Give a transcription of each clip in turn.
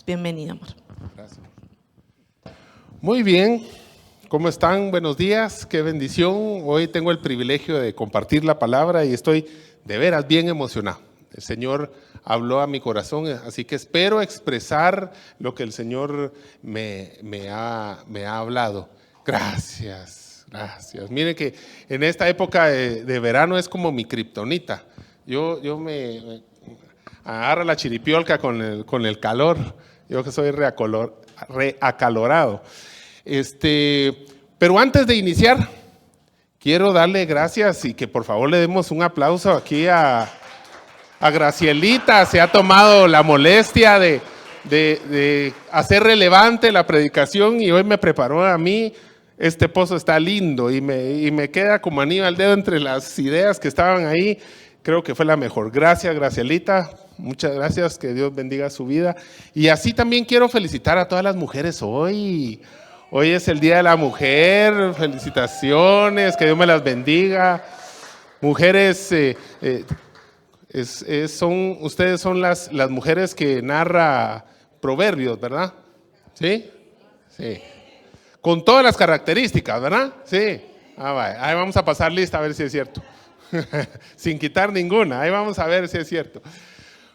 Bienvenida, amor. Gracias. Muy bien, ¿cómo están? Buenos días, qué bendición. Hoy tengo el privilegio de compartir la palabra y estoy de veras bien emocionado. El Señor habló a mi corazón, así que espero expresar lo que el Señor me ha hablado. Gracias. Miren que en esta época de verano es como mi kriptonita. Yo me agarra la chiripiolca con el calor. Yo que soy reacalorado. Pero antes de iniciar, quiero darle gracias y que por favor le demos un aplauso aquí a Gracielita. Se ha tomado la molestia de hacer relevante la predicación y hoy me preparó a mí. Este pozo está lindo y me queda como anillo al dedo entre las ideas que estaban ahí. Creo que fue la mejor. Gracias, Gracielita. Muchas gracias, que Dios bendiga su vida. Y así también quiero felicitar a todas las mujeres hoy. Hoy es el Día de la Mujer. Felicitaciones, que Dios me las bendiga. Mujeres, ustedes son las mujeres que narra Proverbios, ¿verdad? ¿Sí? Sí. Con todas las características, ¿verdad? Sí. Vaya. Ahí vamos a pasar lista a ver si es cierto. Sin quitar ninguna. Ahí vamos a ver si es cierto.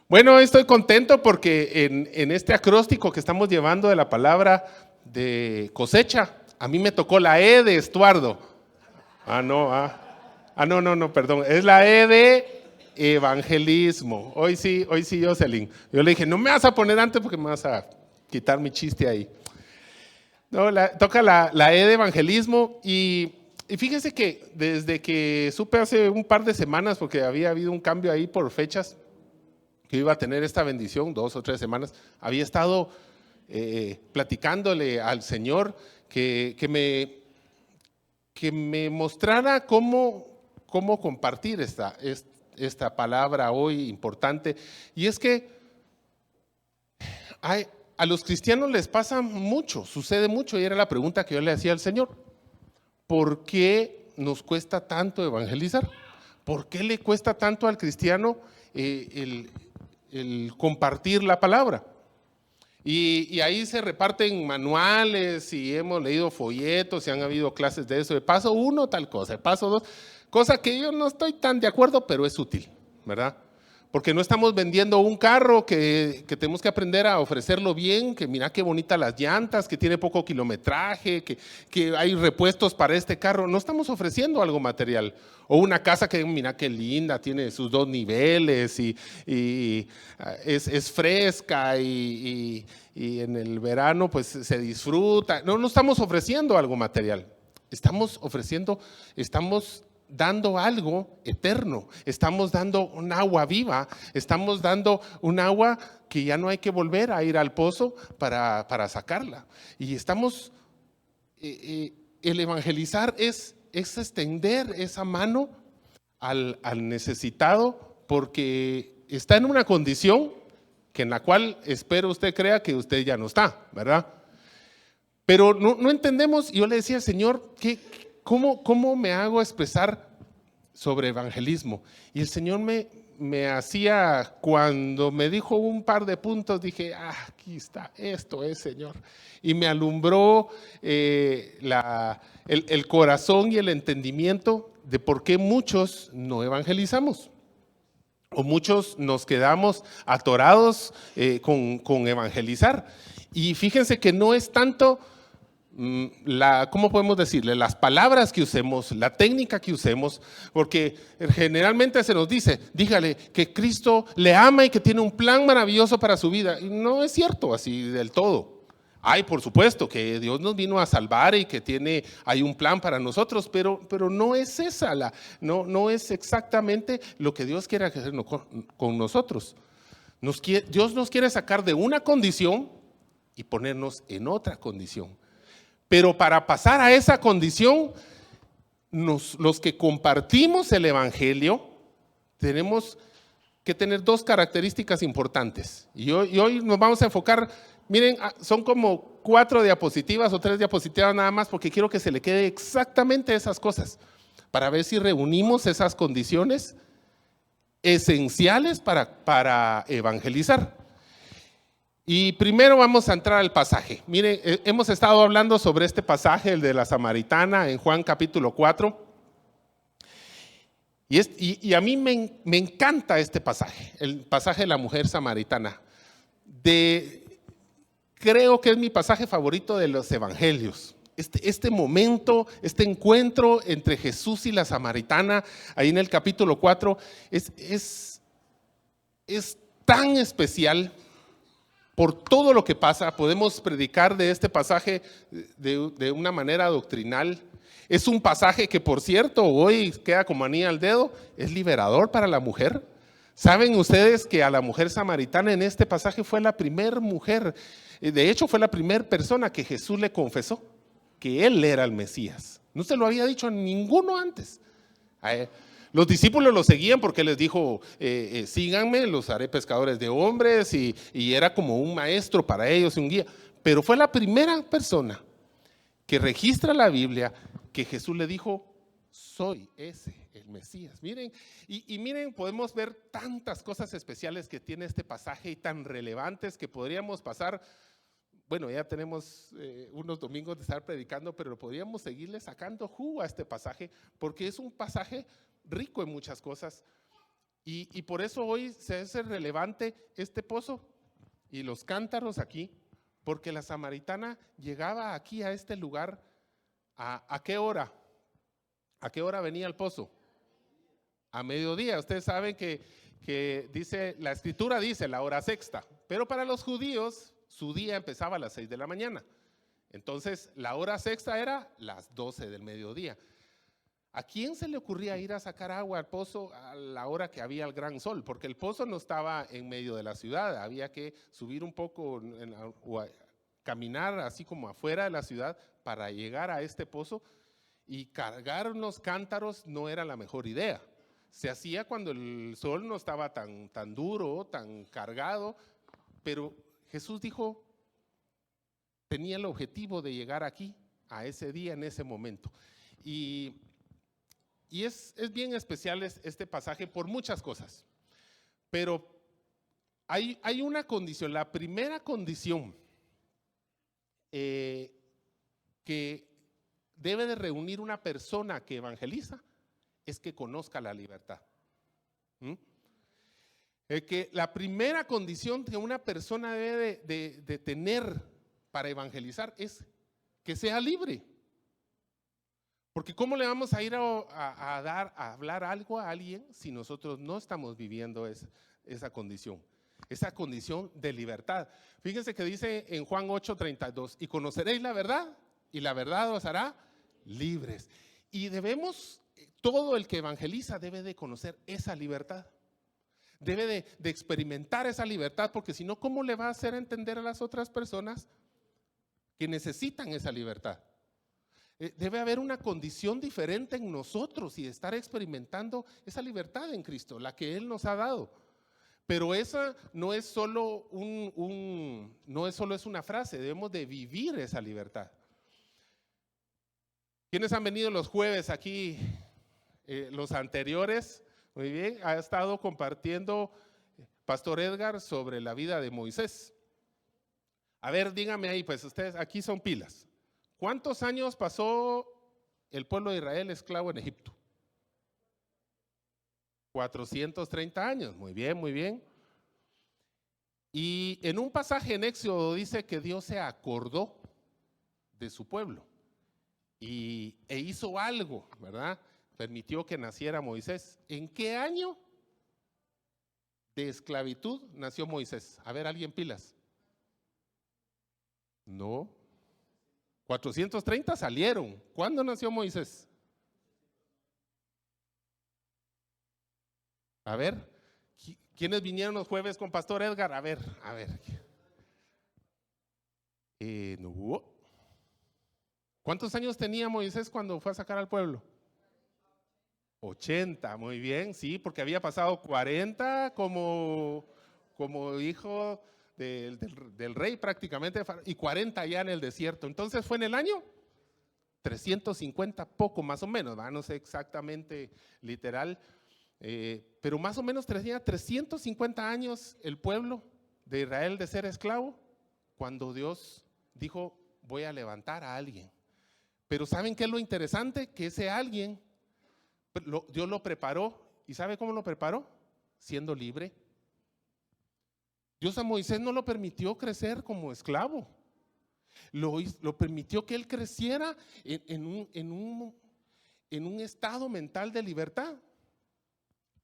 Bueno, estoy contento porque en este acróstico que estamos llevando de la palabra de cosecha, a mí me tocó la E de Estuardo. No, perdón. Es la E de evangelismo. Hoy sí, Jocelyn. Yo le dije, no me vas a poner antes porque me vas a quitar mi chiste ahí. No, toca la E de evangelismo y fíjense que desde que supe hace un par de semanas, porque había habido un cambio ahí por fechas, que iba a tener esta bendición, 2 o 3 semanas, había estado platicándole al Señor que me mostrara cómo compartir esta palabra hoy importante. Y es que a los cristianos les pasa mucho, sucede mucho, y era la pregunta que yo le hacía al Señor. ¿Por qué nos cuesta tanto evangelizar? ¿Por qué le cuesta tanto al cristiano el compartir la palabra? Y ahí se reparten manuales y hemos leído folletos y han habido clases de eso. De paso 1, tal cosa. De paso 2, cosa que yo no estoy tan de acuerdo, pero es útil, ¿verdad? Porque no estamos vendiendo un carro que tenemos que aprender a ofrecerlo bien, que mira qué bonitas las llantas, que tiene poco kilometraje, que hay repuestos para este carro. No estamos ofreciendo algo material. O una casa que mira qué linda, tiene sus 2 niveles y es fresca y en el verano pues se disfruta. No estamos ofreciendo algo material. Estamos dando algo eterno, estamos dando un agua viva, estamos dando un agua que ya no hay que volver a ir al pozo para sacarla. Y el evangelizar es extender esa mano al necesitado, porque está en una condición que en la cual espero usted crea que usted ya no está, ¿verdad? Pero no entendemos. Yo le decía al Señor, ¿cómo me hago expresar sobre evangelismo? Y el Señor me hacía, cuando me dijo un par de puntos, dije, aquí está, esto es, Señor. Y me alumbró el corazón y el entendimiento de por qué muchos no evangelizamos. O muchos nos quedamos atorados con evangelizar. Y fíjense que no es tanto ¿cómo podemos decirle? Las palabras que usemos, la técnica que usemos, porque generalmente se nos dice, dígale que Cristo le ama y que tiene un plan maravilloso para su vida. Y no es cierto así del todo. Por supuesto que Dios nos vino a salvar y que hay un plan para nosotros, pero no es esa, no es exactamente lo que Dios quiere hacer con nosotros. Dios nos quiere sacar de una condición y ponernos en otra condición. Pero para pasar a esa condición, los que compartimos el evangelio, tenemos que tener 2 características importantes. Y hoy nos vamos a enfocar, miren, son como 4 diapositivas o 3 diapositivas nada más, porque quiero que se le quede exactamente esas cosas, para ver si reunimos esas condiciones esenciales para evangelizar. Y primero vamos a entrar al pasaje. Miren, hemos estado hablando sobre este pasaje, el de la samaritana, en Juan capítulo 4. Y a mí me encanta este pasaje, el pasaje de la mujer samaritana. Creo que es mi pasaje favorito de los evangelios. Este momento, este encuentro entre Jesús y la samaritana, ahí en el capítulo 4, es tan especial por todo lo que pasa. Podemos predicar de este pasaje de una manera doctrinal. Es un pasaje que, por cierto, hoy queda como anillo al dedo, es liberador para la mujer. ¿Saben ustedes que a la mujer samaritana en este pasaje fue la primera mujer, de hecho fue la primera persona que Jesús le confesó que él era el Mesías? No se lo había dicho a ninguno antes. Los discípulos lo seguían porque les dijo, síganme, los haré pescadores de hombres, y era como un maestro para ellos, un guía. Pero fue la primera persona que registra la Biblia que Jesús le dijo, soy ese, el Mesías. Miren, y miren, podemos ver tantas cosas especiales que tiene este pasaje y tan relevantes que podríamos pasar. Bueno, ya tenemos unos domingos de estar predicando, pero podríamos seguirle sacando jugo a este pasaje porque es un pasaje rico en muchas cosas. Y por eso hoy se hace relevante este pozo y los cántaros aquí, porque la samaritana llegaba aquí a este lugar. ¿A qué hora? ¿A qué hora venía al pozo? A mediodía. Ustedes saben que dice, la escritura dice la hora sexta, pero para los judíos su día empezaba a las 6 de la mañana. Entonces la hora sexta era las 12 del mediodía. ¿A quién se le ocurría ir a sacar agua al pozo a la hora que había el gran sol? Porque el pozo no estaba en medio de la ciudad, había que subir un poco o caminar así como afuera de la ciudad para llegar a este pozo, y cargar unos cántaros no era la mejor idea. Se hacía cuando el sol no estaba tan duro, tan cargado, pero Jesús dijo, tenía el objetivo de llegar aquí, a ese día, en ese momento. Y es bien especial este pasaje por muchas cosas, pero hay una condición, la primera condición que debe de reunir una persona que evangeliza es que conozca la libertad. Que la primera condición que una persona debe de tener para evangelizar es que sea libre. Porque ¿cómo le vamos a ir a hablar algo a alguien si nosotros no estamos viviendo esa condición de libertad? Fíjense que dice en Juan 8:32, y conoceréis la verdad, y la verdad os hará libres. Y todo el que evangeliza debe de conocer esa libertad. Debe de experimentar esa libertad, porque si no, ¿cómo le va a hacer entender a las otras personas que necesitan esa libertad? Debe haber una condición diferente en nosotros y estar experimentando esa libertad en Cristo, la que Él nos ha dado. Pero esa no es solo una frase, debemos de vivir esa libertad. ¿Quiénes han venido los jueves aquí? Los anteriores, muy bien, ha estado compartiendo Pastor Edgar sobre la vida de Moisés. A ver, díganme ahí, pues ustedes aquí son pilas. ¿Cuántos años pasó el pueblo de Israel esclavo en Egipto? 430 años, muy bien, muy bien. Y en un pasaje en Éxodo dice que Dios se acordó de su pueblo e hizo algo, ¿verdad? Permitió que naciera Moisés. ¿En qué año de esclavitud nació Moisés? A ver, ¿alguien pilas? No. 430 salieron. ¿Cuándo nació Moisés? A ver, ¿quiénes vinieron los jueves con Pastor Edgar? A ver. No. ¿Cuántos años tenía Moisés cuando fue a sacar al pueblo? 80, muy bien, sí, porque había pasado 40 como hijo del rey prácticamente, y 40 ya en el desierto. Entonces fue en el año 350, poco más o menos, ¿verdad? No sé exactamente literal, pero más o menos tenía 350 años el pueblo de Israel de ser esclavo. cuando Dios dijo, voy a levantar a alguien. Pero ¿saben qué es lo interesante? Que ese alguien, Dios lo preparó. ¿Y sabe cómo lo preparó? Siendo libre. Dios a Moisés no lo permitió crecer como esclavo. Lo permitió que él creciera en un estado mental de libertad.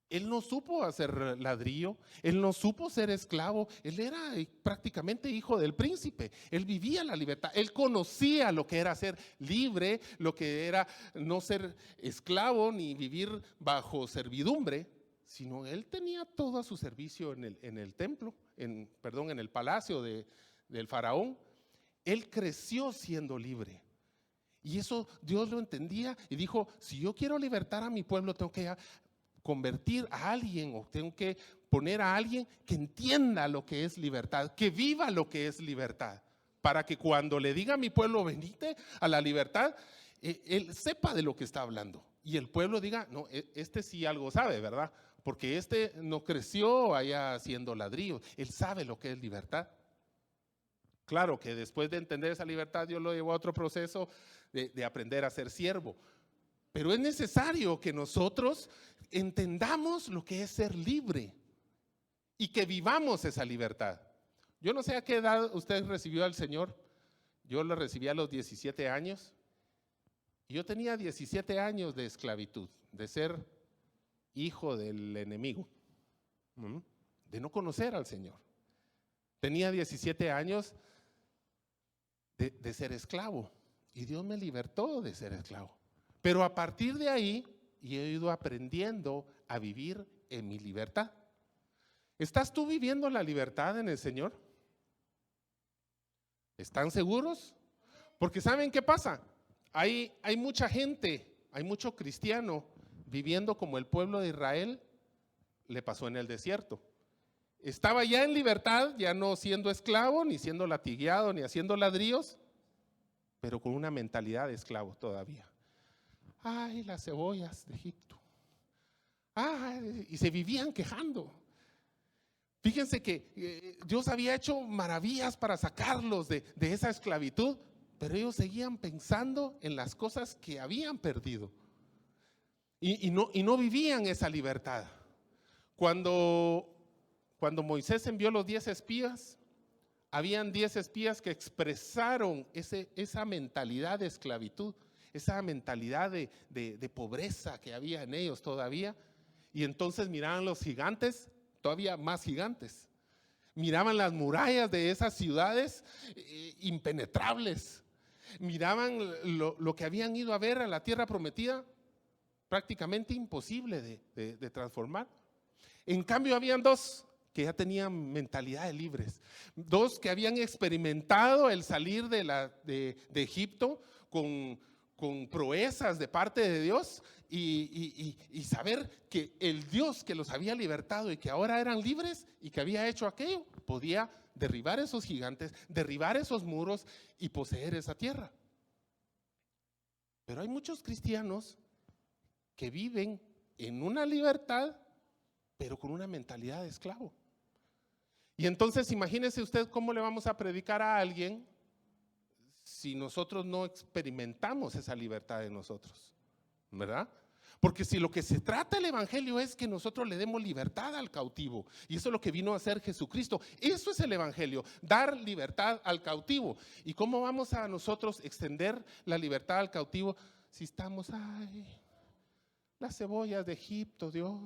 Él no supo hacer ladrillo, él no supo ser esclavo, él era prácticamente hijo del príncipe, él vivía la libertad, él conocía lo que era ser libre, lo que era no ser esclavo ni vivir bajo servidumbre, sino él tenía todo a su servicio en el templo, en el palacio del faraón. Él creció siendo libre. Y eso Dios lo entendía y dijo, si yo quiero libertar a mi pueblo, tengo que convertir a alguien o tengo que poner a alguien que entienda lo que es libertad, que viva lo que es libertad, para que cuando le diga a mi pueblo, venite a la libertad, él sepa de lo que está hablando. Y el pueblo diga, no, este sí algo sabe, ¿verdad? Porque este no creció allá haciendo ladrillos, él sabe lo que es libertad. Claro que después de entender esa libertad, Dios lo llevó a otro proceso de aprender a ser siervo. Pero es necesario que nosotros entendamos lo que es ser libre y que vivamos esa libertad. Yo no sé a qué edad usted recibió al Señor. Yo lo recibí a los 17 años. Y yo tenía 17 años de esclavitud, de ser hijo del enemigo, de no conocer al Señor. Tenía 17 años de ser esclavo y Dios me libertó de ser esclavo. Pero a partir de ahí, he ido aprendiendo a vivir en mi libertad. ¿Estás tú viviendo la libertad en el Señor? ¿Están seguros? Porque ¿saben qué pasa? Hay mucha gente, hay mucho cristiano viviendo como el pueblo de Israel le pasó en el desierto. Estaba ya en libertad, ya no siendo esclavo, ni siendo latigueado, ni haciendo ladrillos, pero con una mentalidad de esclavo todavía. Ay, las cebollas de Egipto. Ay, y se vivían quejando. Fíjense que Dios había hecho maravillas para sacarlos de esa esclavitud, pero ellos seguían pensando en las cosas que habían perdido. Y no vivían esa libertad. Cuando Moisés envió los 10 espías, habían 10 espías que expresaron esa mentalidad de esclavitud, esa mentalidad de pobreza que había en ellos todavía. Y entonces miraban los gigantes, todavía más gigantes. Miraban las murallas de esas ciudades impenetrables. Miraban lo que habían ido a ver a la tierra prometida, prácticamente imposible de transformar. En cambio, habían dos que ya tenían mentalidades libres, dos que habían experimentado el salir de Egipto con proezas de parte de Dios y saber que el Dios que los había libertado y que ahora eran libres y que había hecho aquello, podía derribar esos gigantes, derribar esos muros y poseer esa tierra. Pero hay muchos cristianos que viven en una libertad, pero con una mentalidad de esclavo. Y entonces imagínese usted cómo le vamos a predicar a alguien si nosotros no experimentamos esa libertad en nosotros, ¿verdad? Porque si lo que se trata el evangelio es que nosotros le demos libertad al cautivo, y eso es lo que vino a hacer Jesucristo, eso es el evangelio, dar libertad al cautivo. ¿Y cómo vamos a nosotros extender la libertad al cautivo si estamos, ay, las cebollas de Egipto, Dios,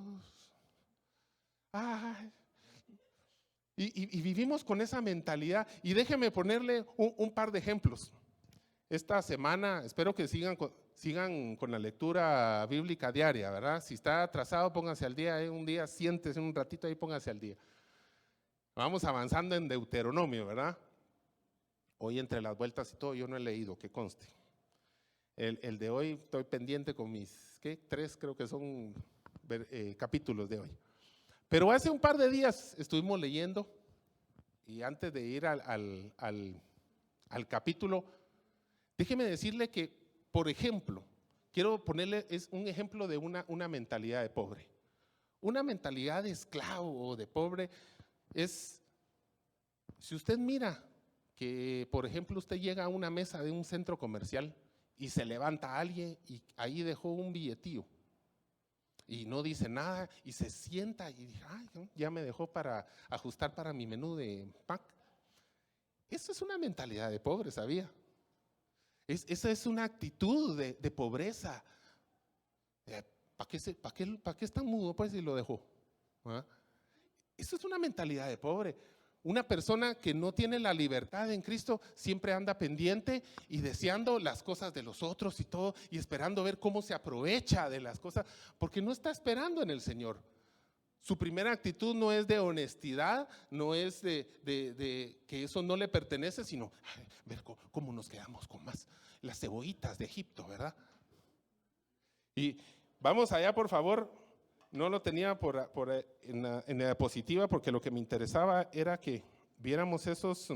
ay, y vivimos con esa mentalidad? Y déjeme ponerle un par de ejemplos. Esta semana espero que sigan con la lectura bíblica diaria, ¿verdad? Si está atrasado, pónganse al día, un día siéntese un ratito ahí, pónganse al día. Vamos avanzando en Deuteronomio, ¿verdad? Hoy entre las vueltas y todo, yo no he leído, que conste. El de hoy estoy pendiente con mis, ¿qué? 3 creo que son capítulos de hoy. Pero hace un par de días estuvimos leyendo y antes de ir al capítulo, déjeme decirle que, por ejemplo, quiero ponerle un ejemplo de una mentalidad de pobre. Una mentalidad de esclavo o de pobre es, si usted mira que, por ejemplo, usted llega a una mesa de un centro comercial y se levanta alguien y ahí dejó un billetillo y no dice nada y se sienta y dice, ay, ya me dejó para ajustar para mi menú de Mac. Eso es una mentalidad de pobre, ¿sabía? Esa es una actitud de pobreza. ¿Para qué está mudo pues si lo dejó? ¿Ah? Eso es una mentalidad de pobre. Una persona que no tiene la libertad en Cristo siempre anda pendiente y deseando las cosas de los otros y todo, y esperando ver cómo se aprovecha de las cosas, porque no está esperando en el Señor. Su primera actitud no es de honestidad, no es de que eso no le pertenece, sino ver cómo nos quedamos con más las cebollitas de Egipto, ¿verdad? Y vamos allá, por favor. No lo tenía en la diapositiva porque lo que me interesaba era que viéramos esos.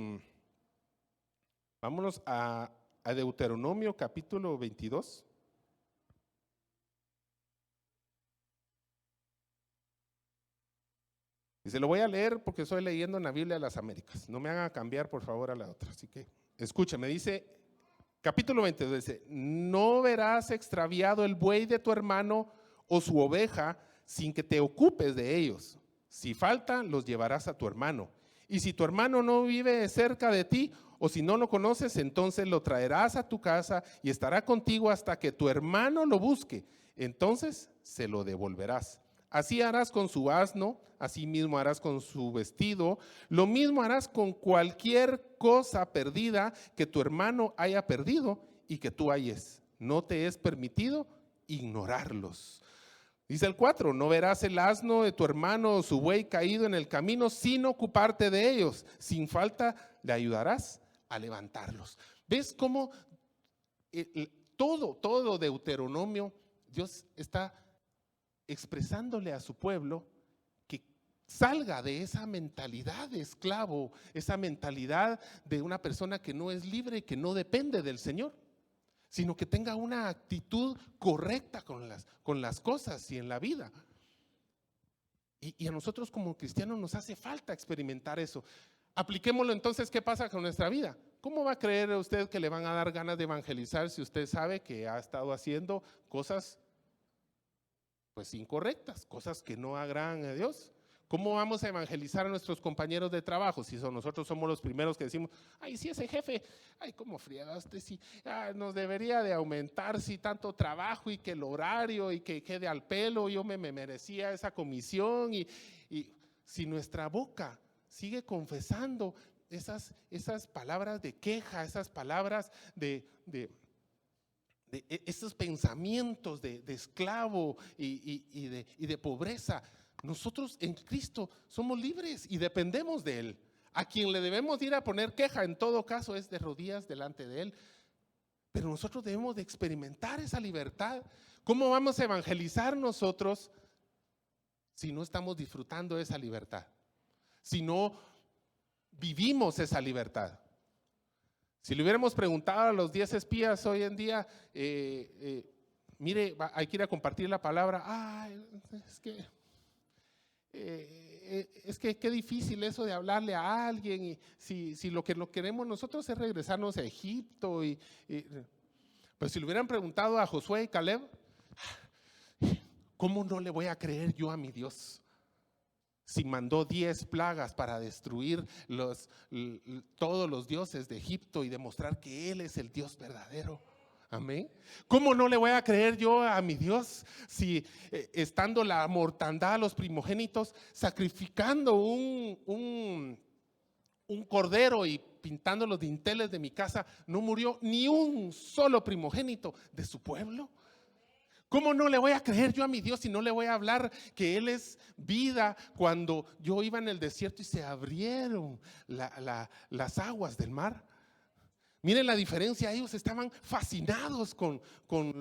Vámonos a Deuteronomio capítulo 22. Y se lo voy a leer porque estoy leyendo en la Biblia de las Américas. No me hagan cambiar, por favor, a la otra. Así que escuche, me dice, capítulo 22, dice, no verás extraviado el buey de tu hermano o su oveja sin que te ocupes de ellos. Si faltan, los llevarás a tu hermano. Y si tu hermano no vive cerca de ti, o si no lo conoces, entonces lo traerás a tu casa y estará contigo hasta que tu hermano lo busque. Entonces se lo devolverás. Así harás con su asno, así mismo harás con su vestido, lo mismo harás con cualquier cosa perdida que tu hermano haya perdido y que tú hayas. No te es permitido ignorarlos. Dice el 4, no verás el asno de tu hermano o su buey caído en el camino sin ocuparte de ellos. Sin falta le ayudarás a levantarlos. ¿Ves cómo todo Deuteronomio, Dios está expresándole a su pueblo que salga de esa mentalidad de esclavo, esa mentalidad de una persona que no es libre, que no depende del Señor, sino que tenga una actitud correcta con las cosas y en la vida. Y a nosotros como cristianos nos hace falta experimentar eso. Apliquémoslo entonces, ¿qué pasa con nuestra vida? ¿Cómo va a creer usted que le van a dar ganas de evangelizar si usted sabe que ha estado haciendo cosas pues incorrectas, cosas que no agradan a Dios? ¿Cómo vamos a evangelizar a nuestros compañeros de trabajo si nosotros somos los primeros que decimos, ay, sí, ese jefe, ay, cómo friega usted, sí, nos debería de aumentar, sí, tanto trabajo y que el horario y que quede al pelo, yo me merecía esa comisión y si nuestra boca sigue confesando esas palabras de queja, esas palabras de esos pensamientos de esclavo y de pobreza, nosotros en Cristo somos libres y dependemos de Él. A quien le debemos ir a poner queja en todo caso es de rodillas delante de Él. Pero nosotros debemos de experimentar esa libertad. ¿Cómo vamos a evangelizar nosotros si no estamos disfrutando de esa libertad? Si no vivimos esa libertad. Si le hubiéramos preguntado a los 10 espías hoy en día, mire, hay que ir a compartir la palabra, es que qué difícil eso de hablarle a alguien, y si lo que queremos nosotros es regresarnos a Egipto, pues si le hubieran preguntado a Josué y Caleb, ¿cómo no le voy a creer yo a mi Dios? Si mandó 10 plagas para destruir todos los dioses de Egipto y demostrar que Él es el Dios verdadero. Amén. ¿Cómo no le voy a creer yo a mi Dios si estando la mortandad a los primogénitos, sacrificando un cordero y pintando los dinteles de mi casa, no murió ni un solo primogénito de su pueblo? ¿Cómo no le voy a creer yo a mi Dios si no le voy a hablar que Él es vida cuando yo iba en el desierto y se abrieron las aguas del mar? Miren la diferencia, ellos estaban fascinados con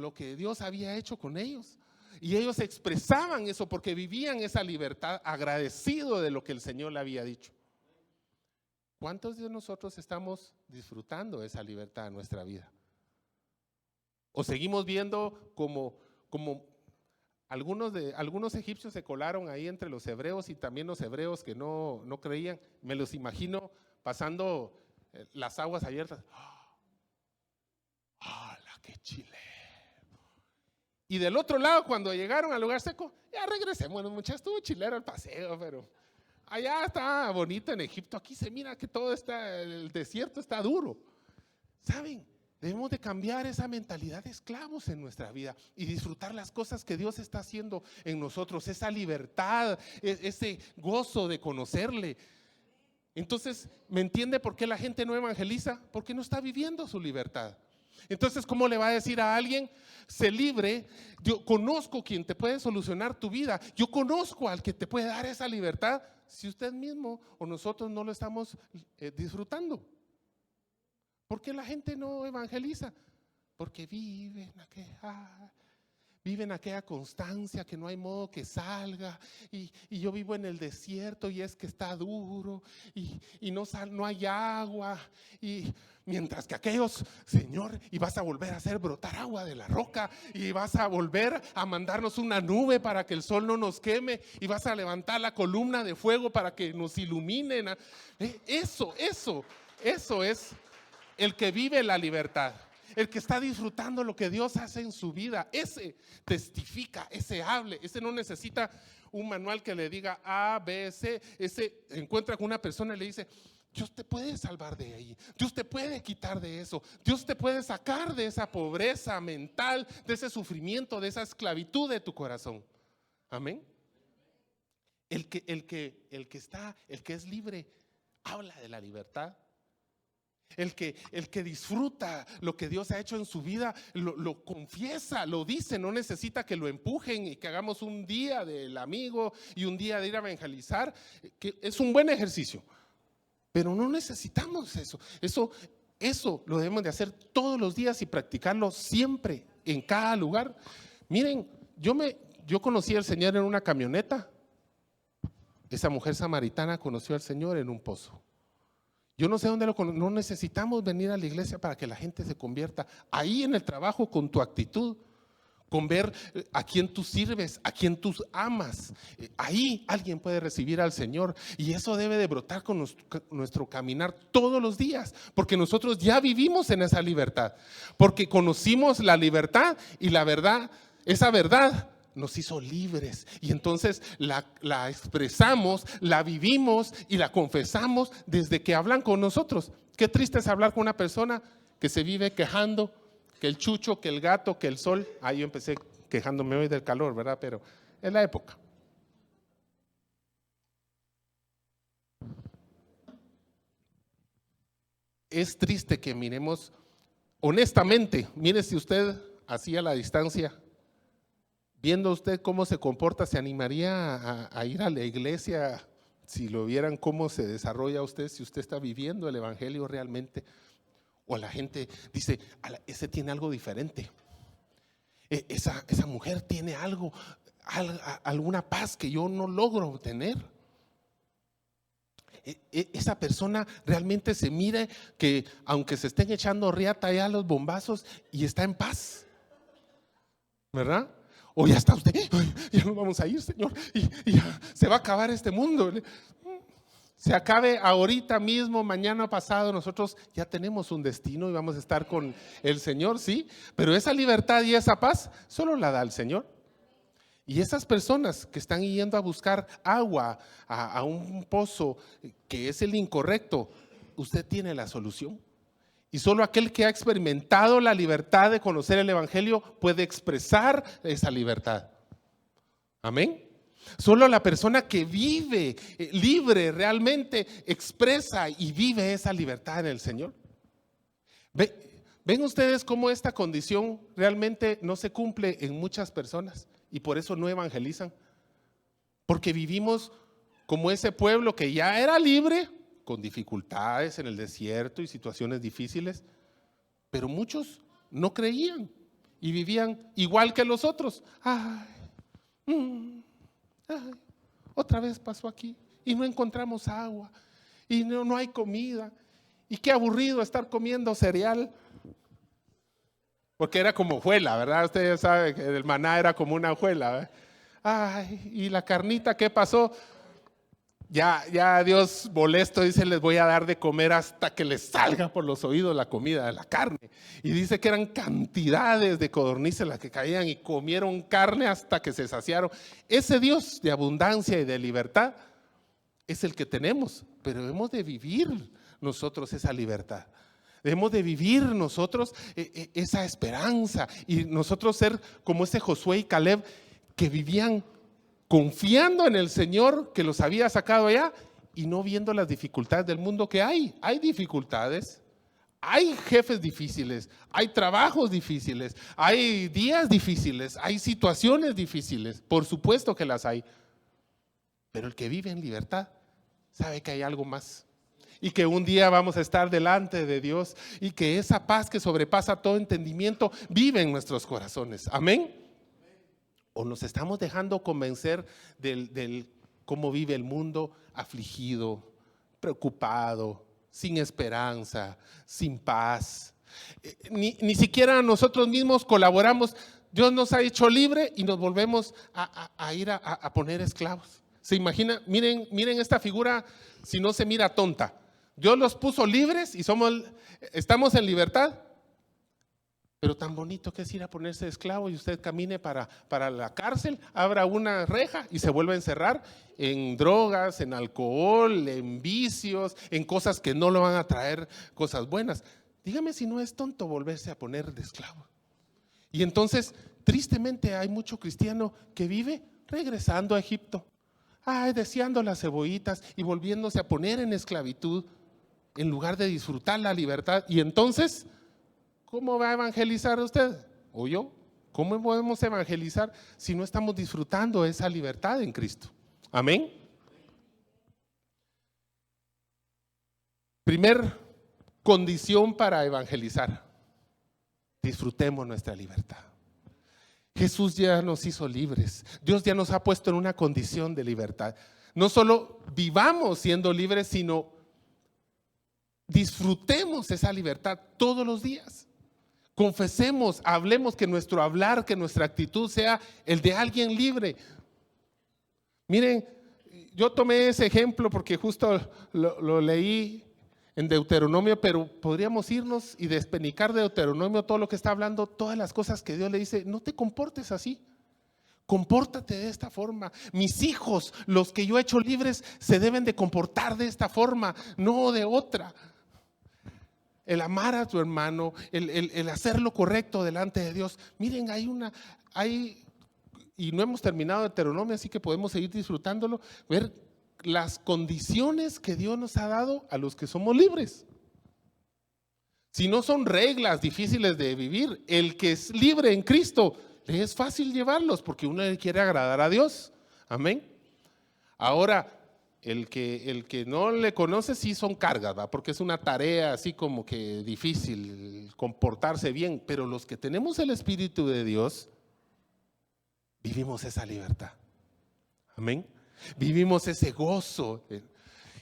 lo que Dios había hecho con ellos. Y ellos expresaban eso porque vivían esa libertad, agradecido de lo que el Señor le había dicho. ¿Cuántos de nosotros estamos disfrutando de esa libertad en nuestra vida? ¿O seguimos viendo como algunos egipcios se colaron ahí entre los hebreos y también los hebreos que no creían? Me los imagino pasando las aguas abiertas. ¡Hala, qué chile! Y del otro lado, cuando llegaron al lugar seco, ya regresemos, bueno, muchachos, estuvo chilero el paseo, pero allá está bonito en Egipto, aquí se mira que todo está, el desierto está duro. ¿Saben? Debemos de cambiar esa mentalidad de esclavos en nuestra vida y disfrutar las cosas que Dios está haciendo en nosotros, esa libertad, ese gozo de conocerle. Entonces, ¿me entiende por qué la gente no evangeliza? Porque no está viviendo su libertad. Entonces, ¿cómo le va a decir a alguien, sé libre? Yo conozco quien te puede solucionar tu vida. Yo conozco al que te puede dar esa libertad si usted mismo o nosotros no lo estamos disfrutando. ¿Por qué la gente no evangeliza? Porque viven aquella constancia que no hay modo que salga, y yo vivo en el desierto y es que está duro y no hay agua, y mientras que aquellos, Señor, y vas a volver a hacer brotar agua de la roca, y vas a volver a mandarnos una nube para que el sol no nos queme, y vas a levantar la columna de fuego para que nos iluminen. Eso es el que vive la libertad. El que está disfrutando lo que Dios hace en su vida, ese testifica, ese hable, ese no necesita un manual que le diga A, B, C. Ese encuentra con una persona y le dice, Dios te puede salvar de ahí, Dios te puede quitar de eso, Dios te puede sacar de esa pobreza mental, de ese sufrimiento, de esa esclavitud de tu corazón. Amén. El que es libre habla de la libertad. El que disfruta lo que Dios ha hecho en su vida, lo confiesa, lo dice, no necesita que lo empujen y que hagamos un día del amigo y un día de ir a evangelizar, que es un buen ejercicio, pero no necesitamos eso. Eso lo debemos de hacer todos los días y practicarlo siempre, en cada lugar. Miren, yo conocí al Señor en una camioneta. Esa mujer samaritana conoció al Señor en un pozo. Yo no sé dónde no necesitamos venir a la iglesia para que la gente se convierta. Ahí en el trabajo, con tu actitud, con ver a quién tú sirves, a quién tú amas, ahí alguien puede recibir al Señor. Y eso debe de brotar con nuestro caminar todos los días, porque nosotros ya vivimos en esa libertad, porque conocimos la libertad y la verdad, esa verdad nos hizo libres, y entonces la expresamos, la vivimos y la confesamos desde que hablan con nosotros. Qué triste es hablar con una persona que se vive quejando, que el chucho, que el gato, que el sol. Yo empecé quejándome hoy del calor, ¿verdad? Pero es la época. Es triste que miremos, honestamente, mire, si usted así a la distancia, viendo usted cómo se comporta, ¿se animaría a ir a la iglesia si lo vieran cómo se desarrolla usted, si usted está viviendo el evangelio realmente? O la gente dice, ese tiene algo diferente, esa mujer tiene alguna paz que yo no logro obtener. Esa persona realmente se mire que aunque se estén echando riata ya los bombazos, y está en paz, ¿verdad? O ya está usted, ya nos vamos a ir, Señor, y ya se va a acabar este mundo. Se acabe ahorita mismo, mañana pasado, nosotros ya tenemos un destino y vamos a estar con el Señor, sí, pero esa libertad y esa paz solo la da el Señor. Y esas personas que están yendo a buscar agua a un pozo que es el incorrecto, usted tiene la solución. Y solo aquel que ha experimentado la libertad de conocer el evangelio puede expresar esa libertad. Amén. Solo la persona que vive libre realmente expresa y vive esa libertad en el Señor. ¿Ven ustedes cómo esta condición realmente no se cumple en muchas personas y por eso no evangelizan? Porque vivimos como ese pueblo que ya era libre, con dificultades en el desierto y situaciones difíciles, pero muchos no creían y vivían igual que los otros. Otra vez pasó aquí y no encontramos agua y no hay comida, y qué aburrido estar comiendo cereal, porque era como hojuela, ¿verdad? Usted ya sabe que el maná era como una hojuela, ¿verdad? Y la carnita, ¿qué pasó? Ya Dios molesto dice, les voy a dar de comer hasta que les salga por los oídos la comida, la carne. Y dice que eran cantidades de codornices las que caían y comieron carne hasta que se saciaron. Ese Dios de abundancia y de libertad es el que tenemos, pero hemos de vivir nosotros esa libertad. Debemos de vivir nosotros esa esperanza y nosotros ser como ese Josué y Caleb que vivían confiando en el Señor que los había sacado allá y no viendo las dificultades del mundo que hay. Hay dificultades, hay jefes difíciles, hay trabajos difíciles, hay días difíciles, hay situaciones difíciles, por supuesto que las hay. Pero el que vive en libertad sabe que hay algo más y que un día vamos a estar delante de Dios y que esa paz que sobrepasa todo entendimiento vive en nuestros corazones. Amén. ¿O nos estamos dejando convencer del cómo vive el mundo afligido, preocupado, sin esperanza, sin paz? Ni siquiera nosotros mismos colaboramos. Dios nos ha hecho libre y nos volvemos a ir a poner esclavos. ¿Se imagina? Miren esta figura, si no se mira tonta. Dios los puso libres y estamos en libertad. Pero tan bonito que es ir a ponerse esclavo y usted camine para la cárcel, abra una reja y se vuelve a encerrar en drogas, en alcohol, en vicios, en cosas que no le van a traer cosas buenas. Dígame si no es tonto volverse a poner de esclavo. Y entonces, tristemente, hay mucho cristiano que vive regresando a Egipto, deseando las cebollitas y volviéndose a poner en esclavitud en lugar de disfrutar la libertad. Y entonces, ¿cómo va a evangelizar usted o yo? ¿Cómo podemos evangelizar si no estamos disfrutando esa libertad en Cristo? Amén. Primer condición para evangelizar: disfrutemos nuestra libertad. Jesús ya nos hizo libres. Dios ya nos ha puesto en una condición de libertad. No solo vivamos siendo libres, sino disfrutemos esa libertad todos los días. Confesemos, hablemos, que nuestro hablar, que nuestra actitud sea el de alguien libre. Miren, yo tomé ese ejemplo porque justo lo leí en Deuteronomio, pero podríamos irnos y despenicar de Deuteronomio todo lo que está hablando, todas las cosas que Dios le dice. No te comportes así, compórtate de esta forma. Mis hijos, los que yo he hecho libres, se deben de comportar de esta forma, no de otra. El amar a tu hermano, el hacer lo correcto delante de Dios. Miren, y no hemos terminado Deuteronomio, así que podemos seguir disfrutándolo, ver las condiciones que Dios nos ha dado a los que somos libres. Si no son reglas difíciles de vivir, el que es libre en Cristo, le es fácil llevarlos porque uno le quiere agradar a Dios. Amén. Ahora, el que no le conoce sí son cargas, ¿va? Porque es una tarea así como que difícil comportarse bien, pero los que tenemos el Espíritu de Dios, vivimos esa libertad. Amén. Vivimos ese gozo.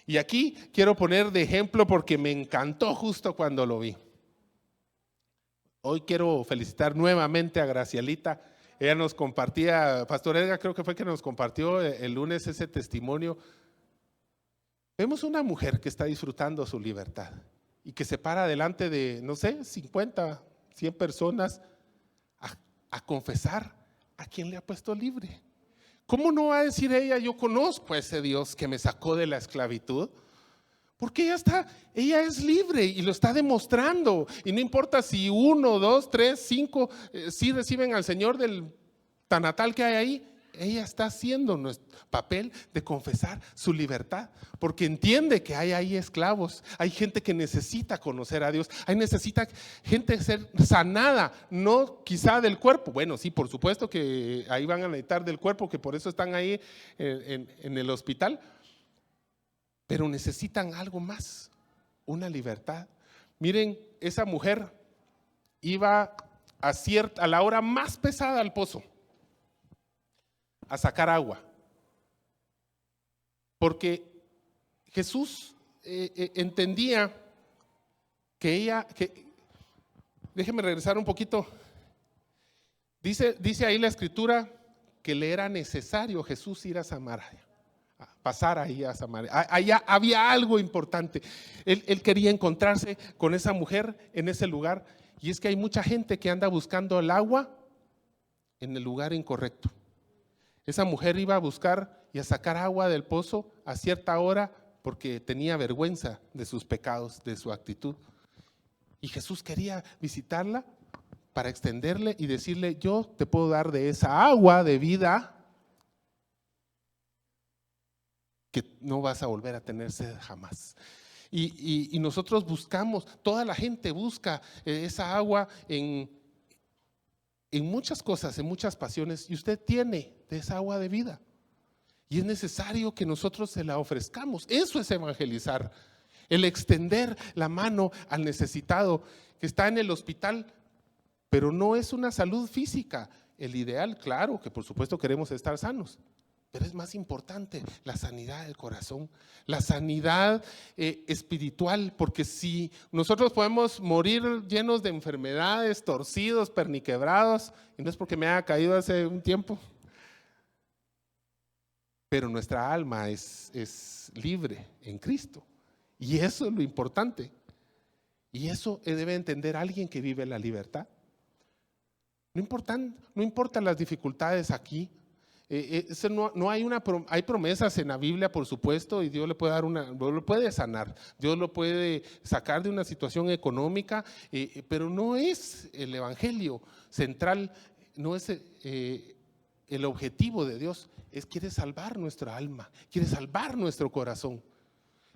Y aquí quiero poner de ejemplo porque me encantó justo cuando lo vi. Hoy quiero felicitar nuevamente a Gracielita. Ella nos compartía, Pastor Edgar creo que fue que nos compartió el lunes ese testimonio. Vemos una mujer que está disfrutando su libertad y que se para delante de, no sé, 50, 100 personas a confesar a quien le ha puesto libre. ¿Cómo no va a decir ella, yo conozco a ese Dios que me sacó de la esclavitud? Porque ella es libre y lo está demostrando. Y no importa si 1, 2, 3, 5 sí reciben al Señor del tanatal que hay ahí, ella está haciendo nuestro papel de confesar su libertad, porque entiende que hay ahí esclavos, hay gente que necesita conocer a Dios, necesita gente ser sanada, no quizá del cuerpo. Bueno, sí, por supuesto que ahí van a necesitar del cuerpo, que por eso están ahí en el hospital, pero necesitan algo más, una libertad. Miren, esa mujer iba a la hora más pesada al pozo a sacar agua, porque Jesús entendía déjeme regresar un poquito, dice ahí la escritura que le era necesario Jesús ir a Samaria, pasar ahí a Samaria. Allá había algo importante. Él quería encontrarse con esa mujer en ese lugar. Y es que hay mucha gente que anda buscando el agua en el lugar incorrecto. Esa mujer iba a buscar y a sacar agua del pozo a cierta hora porque tenía vergüenza de sus pecados, de su actitud. Y Jesús quería visitarla para extenderle y decirle: yo te puedo dar de esa agua de vida que no vas a volver a tener sed jamás. Y nosotros buscamos, toda la gente busca esa agua en muchas cosas, en muchas pasiones, y usted tiene de esa agua de vida. Y es necesario que nosotros se la ofrezcamos. Eso es evangelizar, el extender la mano al necesitado que está en el hospital, pero no es una salud física. El ideal, claro, que por supuesto queremos estar sanos, pero es más importante la sanidad del corazón, la sanidad espiritual, porque si nosotros podemos morir llenos de enfermedades, torcidos, perniquebrados, y no es porque me haya caído hace un tiempo, pero nuestra alma es libre en Cristo, y eso es lo importante, y eso debe entender alguien que vive la libertad. No importan las dificultades aquí. Hay promesas en la Biblia, por supuesto, y Dios le puede Dios lo puede sanar, Dios lo puede sacar de una situación económica, pero no es el evangelio central, no es el objetivo de Dios. Quiere salvar nuestra alma, quiere salvar nuestro corazón.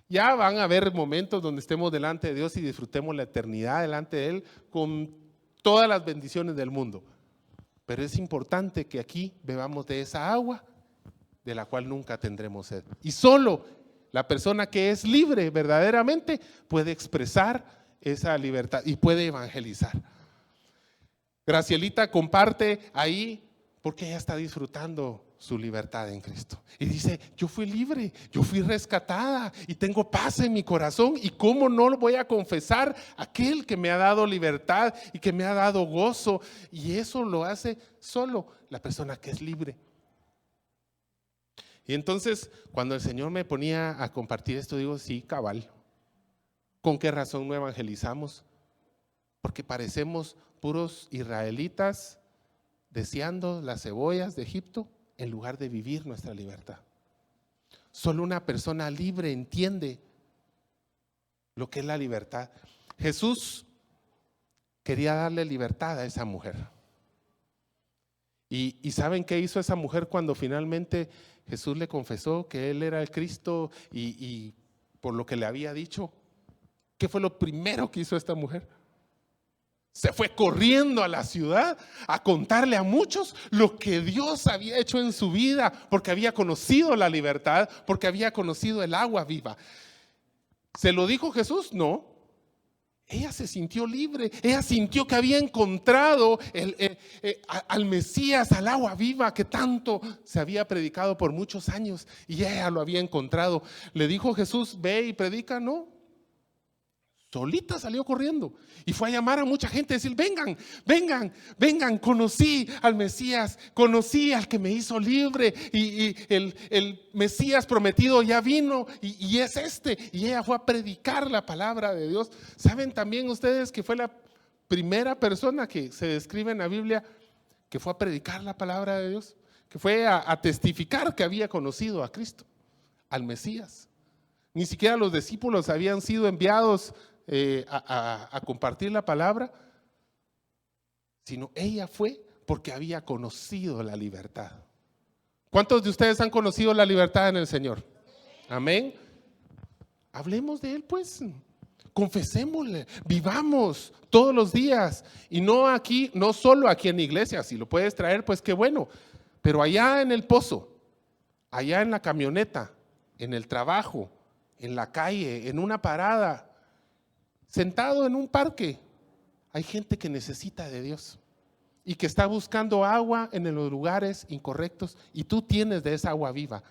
Ya van a haber momentos donde estemos delante de Dios y disfrutemos la eternidad delante de Él con todas las bendiciones del mundo. Pero es importante que aquí bebamos de esa agua de la cual nunca tendremos sed. Y solo la persona que es libre verdaderamente puede expresar esa libertad y puede evangelizar. Gracielita comparte ahí porque ella está disfrutando su libertad en Cristo. Y dice: yo fui libre, yo fui rescatada y tengo paz en mi corazón. ¿Y cómo no lo voy a confesar aquel que me ha dado libertad y que me ha dado gozo? Y eso lo hace solo la persona que es libre. Y entonces, cuando el Señor me ponía a compartir esto, digo: sí, cabal. ¿Con qué razón no evangelizamos? Porque parecemos puros israelitas deseando las cebollas de Egipto en lugar de vivir nuestra libertad. Solo una persona libre entiende lo que es la libertad. Jesús quería darle libertad a esa mujer. ¿Y saben qué hizo esa mujer cuando finalmente Jesús le confesó que Él era el Cristo y por lo que le había dicho? ¿Qué fue lo primero que hizo esta mujer? Se fue corriendo a la ciudad a contarle a muchos lo que Dios había hecho en su vida, porque había conocido la libertad, porque había conocido el agua viva. ¿Se lo dijo Jesús? No. Ella se sintió libre, ella sintió que había encontrado al Mesías, al agua viva que tanto se había predicado por muchos años, y ella lo había encontrado. ¿Le dijo Jesús: ve y predica? No. Solita salió corriendo y fue a llamar a mucha gente y decir: vengan, vengan, vengan, conocí al Mesías, conocí al que me hizo libre, y el Mesías prometido ya vino y es este. Y ella fue a predicar la palabra de Dios. ¿Saben también ustedes que fue la primera persona que se describe en la Biblia que fue a predicar la palabra de Dios? Que fue a testificar que había conocido a Cristo, al Mesías. Ni siquiera los discípulos habían sido enviados a compartir la palabra, sino ella fue porque había conocido la libertad. ¿Cuántos de ustedes han conocido la libertad en el Señor? Amén. Hablemos de Él, pues. Confesémosle, vivamos todos los días, y no aquí, no solo aquí en la iglesia. Si lo puedes traer, pues qué bueno, pero allá en el pozo, allá en la camioneta, en el trabajo, en la calle, en una parada, sentado en un parque, hay gente que necesita de Dios y que está buscando agua en los lugares incorrectos, y tú tienes de esa agua viva.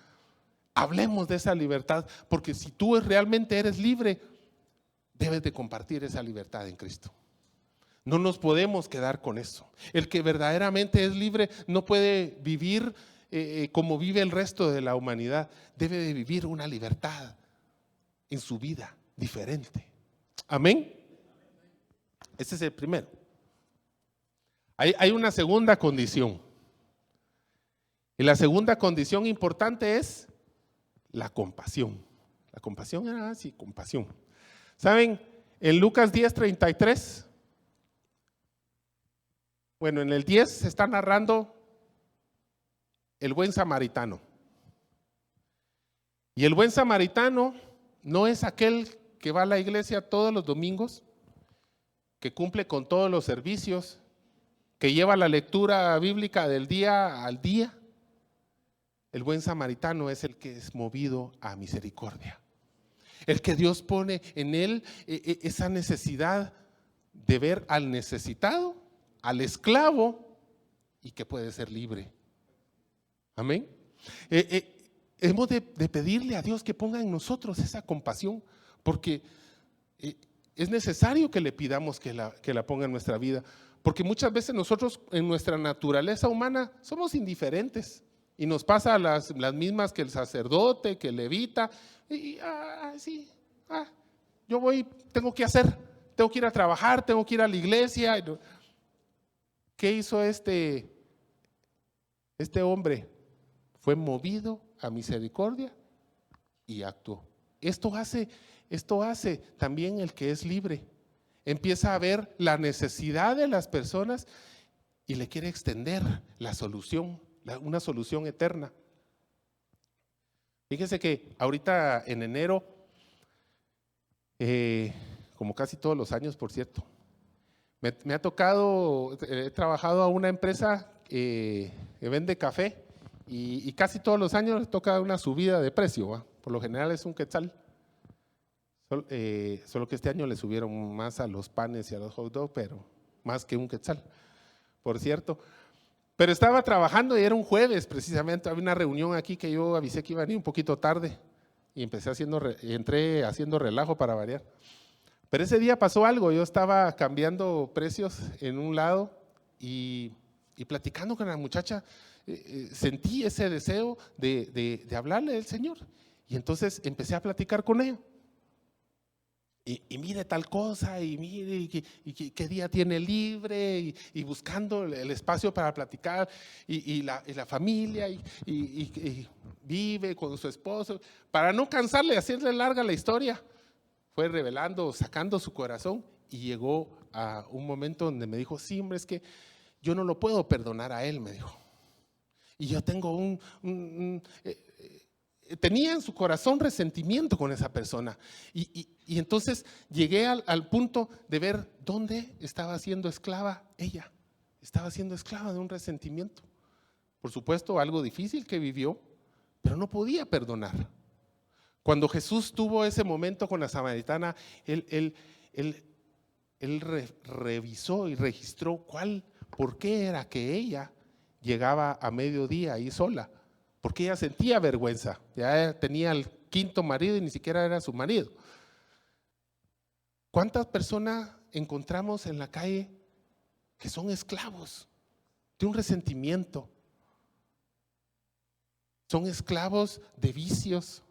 Hablemos de esa libertad, porque si tú realmente eres libre, debes de compartir esa libertad en Cristo. No nos podemos quedar con eso. El que verdaderamente es libre no puede vivir como vive el resto de la humanidad. Debe de vivir una libertad en su vida diferente. Amén. Ese es el primero. Hay una segunda condición. Y la segunda condición importante es la compasión. La compasión era así, compasión. ¿Saben? En Lucas 10:33, bueno, en el 10 se está narrando el buen samaritano. Y el buen samaritano no es aquel que va a la iglesia todos los domingos, que cumple con todos los servicios, que lleva la lectura bíblica del día al día. El buen samaritano es el que es movido a misericordia. El que Dios pone en él esa necesidad de ver al necesitado, al esclavo, y que puede ser libre. Amén. Hemos de pedirle a Dios que ponga en nosotros esa compasión, porque es necesario que le pidamos que la ponga en nuestra vida, porque muchas veces nosotros en nuestra naturaleza humana somos indiferentes y nos pasa las mismas que el sacerdote, que el levita, yo voy, tengo que ir a trabajar, tengo que ir a la iglesia. ¿Qué hizo este hombre? Fue movido a misericordia y actuó. Esto hace también el que es libre. Empieza a ver la necesidad de las personas y le quiere extender la solución, una solución eterna. Fíjense que ahorita en enero, como casi todos los años, por cierto, me ha tocado, he trabajado a una empresa que vende café y casi todos los años les toca una subida de precio, ¿va? Por lo general es un quetzal, solo que este año le subieron más a los panes y a los hot dogs, pero más que un quetzal, por cierto. Pero estaba trabajando y era un jueves precisamente, había una reunión aquí que yo avisé que iba a venir un poquito tarde y entré haciendo relajo para variar. Pero ese día pasó algo, yo estaba cambiando precios en un lado y platicando con la muchacha, sentí ese deseo de hablarle del Señor. Y entonces empecé a platicar con ella. Y mire tal cosa, y mire qué día tiene libre, y buscando el espacio para platicar, y la familia, y vive con su esposo. Para no cansarle, hacerle larga la historia, fue revelando, sacando su corazón, y llegó a un momento donde me dijo, sí, hombre, es que yo no lo puedo perdonar a él, me dijo. Y yo tengo tenía en su corazón resentimiento con esa persona. Y entonces llegué al punto de ver dónde estaba siendo esclava ella. Estaba siendo esclava de un resentimiento. Por supuesto, algo difícil que vivió, pero no podía perdonar. Cuando Jesús tuvo ese momento con la samaritana, él revisó y registró por qué era que ella llegaba a mediodía ahí sola. Porque ella sentía vergüenza, ya tenía el quinto marido y ni siquiera era su marido. ¿Cuántas personas encontramos en la calle que son esclavos de un resentimiento? Son esclavos de vicios,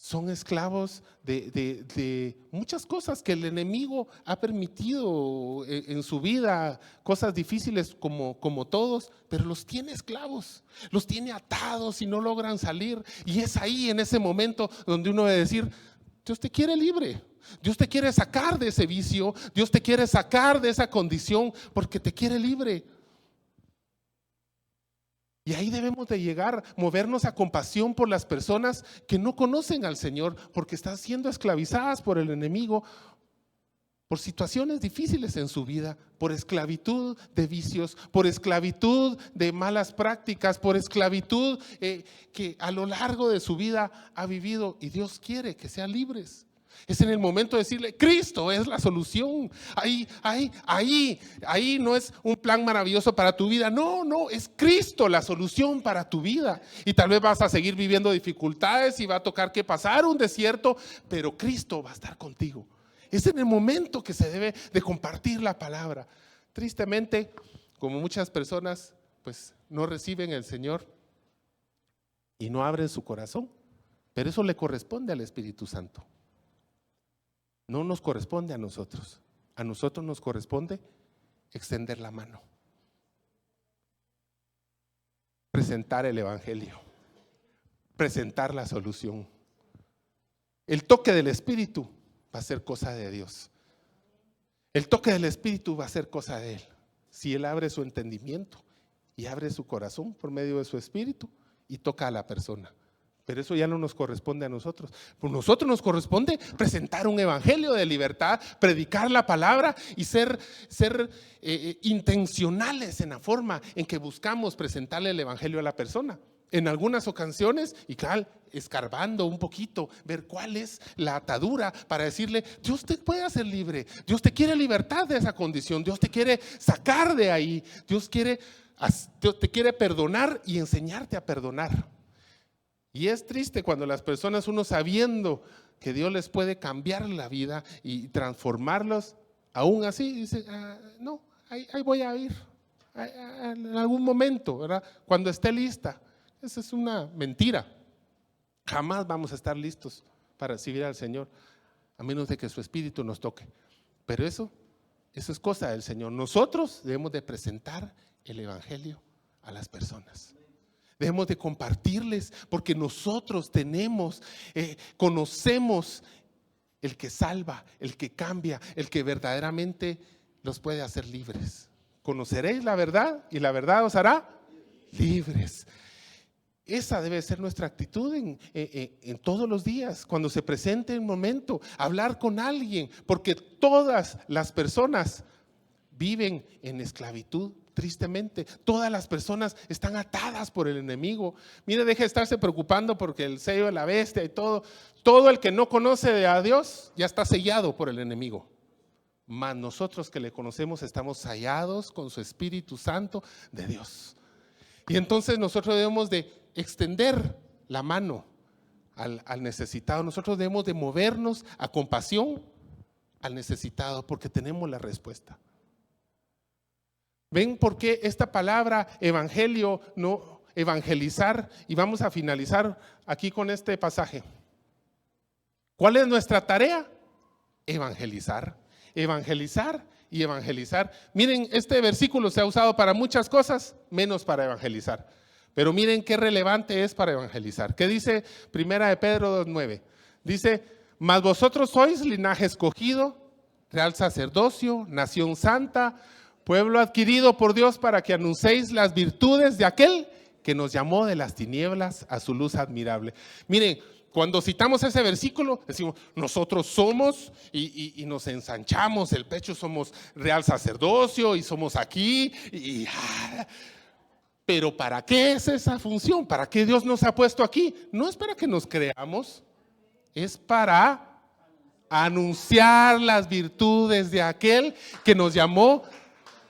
son esclavos de muchas cosas que el enemigo ha permitido en su vida, cosas difíciles como todos, pero los tiene esclavos, los tiene atados y no logran salir. Y es ahí en ese momento donde uno debe decir, Dios te quiere libre, Dios te quiere sacar de ese vicio, Dios te quiere sacar de esa condición porque te quiere libre. Y ahí debemos de llegar, movernos a compasión por las personas que no conocen al Señor, porque están siendo esclavizadas por el enemigo, por situaciones difíciles en su vida, por esclavitud de vicios, por esclavitud de malas prácticas, por esclavitud que a lo largo de su vida ha vivido, y Dios quiere que sean libres. Es en el momento de decirle, Cristo es la solución. Ahí no es un plan maravilloso para tu vida. No, es Cristo la solución para tu vida. Y tal vez vas a seguir viviendo dificultades y va a tocar que pasar un desierto, pero Cristo va a estar contigo. Es en el momento que se debe de compartir la palabra. Tristemente, como muchas personas pues no reciben el Señor, y no abren su corazón. Pero eso le corresponde al Espíritu Santo. No nos corresponde a nosotros. A nosotros nos corresponde extender la mano, presentar el Evangelio, presentar la solución. El toque del Espíritu va a ser cosa de Dios. El toque del Espíritu va a ser cosa de Él. Si Él abre su entendimiento y abre su corazón por medio de su Espíritu y toca a la persona. Pero eso ya no nos corresponde a nosotros. Por nosotros nos corresponde presentar un evangelio de libertad, predicar la palabra y ser intencionales en la forma en que buscamos presentarle el evangelio a la persona. En algunas ocasiones, y claro, escarbando un poquito, ver cuál es la atadura para decirle: Dios te puede hacer libre, Dios te quiere libertad de esa condición, Dios te quiere sacar de ahí, Dios te quiere perdonar y enseñarte a perdonar. Y es triste cuando las personas, uno sabiendo que Dios les puede cambiar la vida y transformarlos, aún así dice: no, ahí voy a ir en algún momento, ¿verdad? Cuando esté lista. Esa es una mentira. Jamás vamos a estar listos para recibir al Señor, a menos de que su Espíritu nos toque. Pero eso es cosa del Señor. Nosotros debemos de presentar el evangelio a las personas. Debemos de compartirles, porque nosotros conocemos el que salva, el que cambia, el que verdaderamente los puede hacer libres. Conoceréis la verdad y la verdad os hará libres. Esa debe ser nuestra actitud en todos los días, cuando se presente un momento, hablar con alguien, porque todas las personas viven en esclavitud. Tristemente, todas las personas están atadas por el enemigo. Mire, deje de estarse preocupando porque el sello de la bestia y todo el que no conoce a Dios ya está sellado por el enemigo. Mas nosotros que le conocemos estamos sellados con su Espíritu Santo de Dios. Y entonces nosotros debemos de extender la mano al necesitado. Nosotros debemos de movernos a compasión al necesitado, porque tenemos la respuesta. ¿Ven por qué esta palabra evangelio, no evangelizar? Y vamos a finalizar aquí con este pasaje. ¿Cuál es nuestra tarea? Evangelizar, evangelizar y evangelizar. Miren, este versículo se ha usado para muchas cosas, menos para evangelizar. Pero miren qué relevante es para evangelizar. ¿Qué dice Primera de Pedro 2:9? Dice: mas vosotros sois linaje escogido, real sacerdocio, nación santa, pueblo adquirido por Dios, para que anunciéis las virtudes de aquel que nos llamó de las tinieblas a su luz admirable. Miren, cuando citamos ese versículo, decimos: nosotros somos, y nos ensanchamos el pecho, somos real sacerdocio y somos aquí. Pero ¿para qué es esa función? ¿Para qué Dios nos ha puesto aquí? No es para que nos creamos, es para anunciar las virtudes de aquel que nos llamó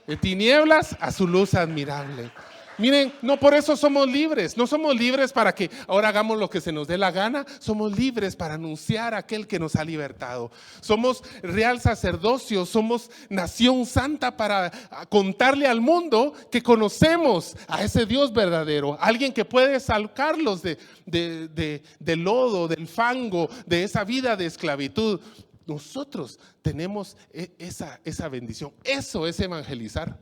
de tinieblas a su luz admirable. Miren, no por eso somos libres. No somos libres para que ahora hagamos lo que se nos dé la gana. Somos libres para anunciar a aquel que nos ha libertado. Somos real sacerdocio, somos nación santa, para contarle al mundo que conocemos a ese Dios verdadero. Alguien que puede sacarlos del lodo, del fango, de esa vida de esclavitud. Nosotros tenemos esa bendición. Eso es evangelizar.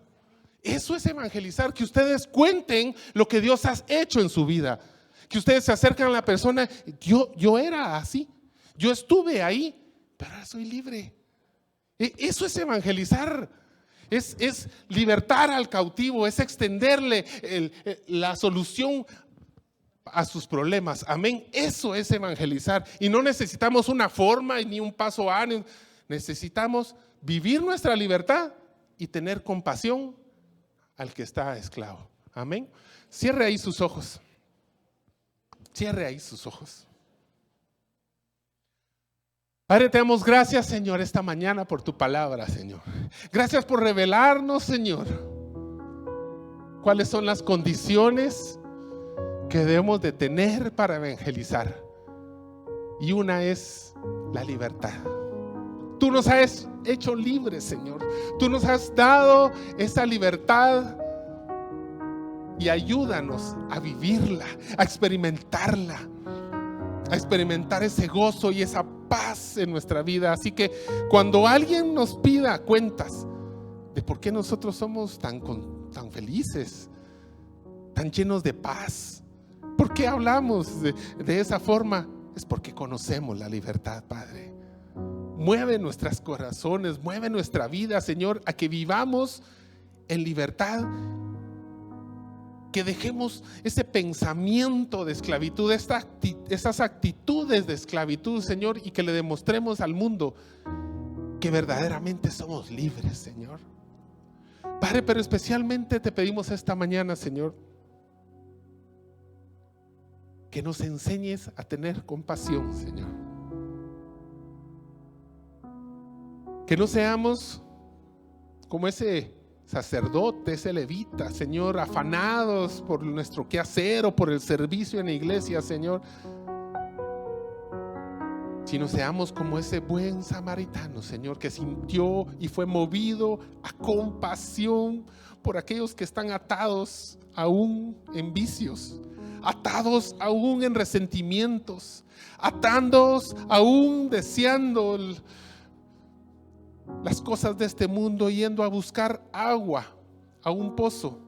Eso es evangelizar, que ustedes cuenten lo que Dios ha hecho en su vida. Que ustedes se acercan a la persona: yo era así, yo estuve ahí, pero ahora soy libre. Eso es evangelizar. Es libertar al cautivo, es extenderle la solución a sus problemas. Amén. Eso es evangelizar. Y no necesitamos una forma ni un paso a. Necesitamos vivir nuestra libertad y tener compasión al que está esclavo. Amén. Cierre ahí sus ojos. Cierre ahí sus ojos. Padre, te damos gracias, Señor, esta mañana por tu palabra, Señor. Gracias por revelarnos, Señor, cuáles son las condiciones que debemos de tener para evangelizar. Y una es la libertad. Tú nos has hecho libres, Señor. Tú nos has dado esa libertad y ayúdanos a vivirla, a experimentarla, a experimentar ese gozo y esa paz en nuestra vida. Así que cuando alguien nos pida cuentas de por qué nosotros somos tan felices, tan llenos de paz, ¿por qué hablamos de esa forma? Es porque conocemos la libertad, Padre. Mueve nuestros corazones, mueve nuestra vida, Señor, a que vivamos en libertad, que dejemos ese pensamiento de esclavitud, esas actitudes de esclavitud, Señor, y que le demostremos al mundo que verdaderamente somos libres, Señor. Padre, pero especialmente te pedimos esta mañana, Señor, que nos enseñes a tener compasión, Señor. Que no seamos como ese sacerdote, ese levita, Señor, afanados por nuestro quehacer o por el servicio en la iglesia, Señor, sino seamos como ese buen samaritano, Señor, que sintió y fue movido a compasión por aquellos que están atados aún en vicios, atados aún en resentimientos, atados aún deseando las cosas de este mundo, yendo a buscar agua a un pozo,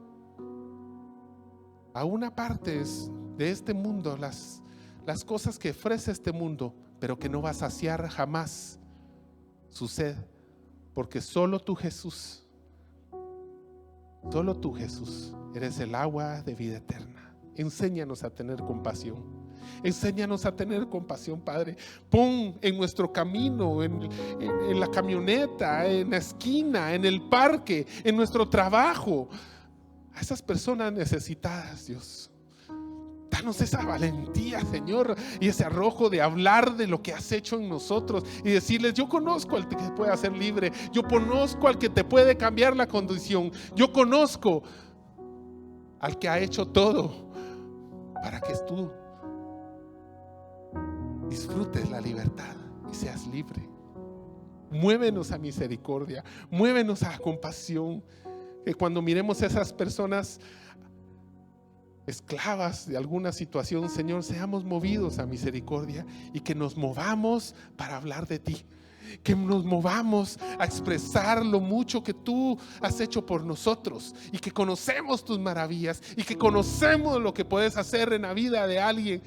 a una parte de este mundo, las cosas que ofrece este mundo, pero que no va a saciar jamás su sed, porque solo tú, Jesús, eres el agua de vida eterna. Enséñanos a tener compasión. Enséñanos a tener compasión, Padre. Pon en nuestro camino, en la camioneta, en la esquina, en el parque, en nuestro trabajo, a esas personas necesitadas, Dios. Danos esa valentía, Señor, y ese arrojo de hablar de lo que has hecho en nosotros y decirles: yo conozco al que te puede hacer libre, yo conozco al que te puede cambiar la condición, yo conozco al que ha hecho todo para que tú disfrutes la libertad y seas libre. Muévenos a misericordia, muévenos a compasión, que cuando miremos a esas personas esclavas de alguna situación, Señor, seamos movidos a misericordia y que nos movamos para hablar de ti, que nos movamos a expresar lo mucho que tú has hecho por nosotros y que conocemos tus maravillas y que conocemos lo que puedes hacer en la vida de alguien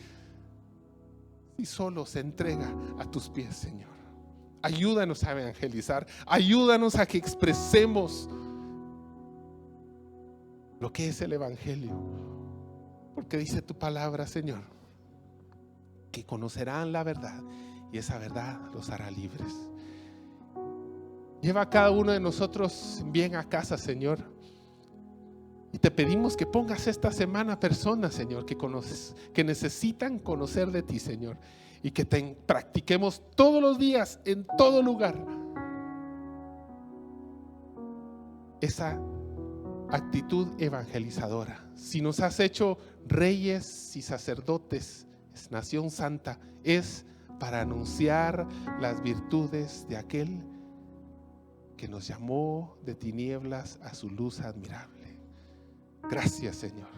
y solo se entrega a tus pies, Señor. Ayúdanos a evangelizar, ayúdanos a que expresemos lo que es el evangelio, porque dice tu palabra, Señor, que conocerán la verdad y esa verdad los hará libres. Lleva a cada uno de nosotros bien a casa, Señor, y te pedimos que pongas esta semana personas, Señor, que necesitan conocer de ti, Señor, y que practiquemos todos los días, en todo lugar, esa actitud evangelizadora. Si nos has hecho reyes y sacerdotes, es nación santa, es para anunciar las virtudes de aquel que nos llamó de tinieblas a su luz admirable. Gracias, Señor.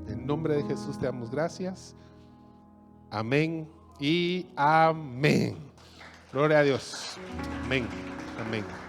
En nombre de Jesús te damos gracias. Amén y amén. Gloria a Dios. Amén. Amén.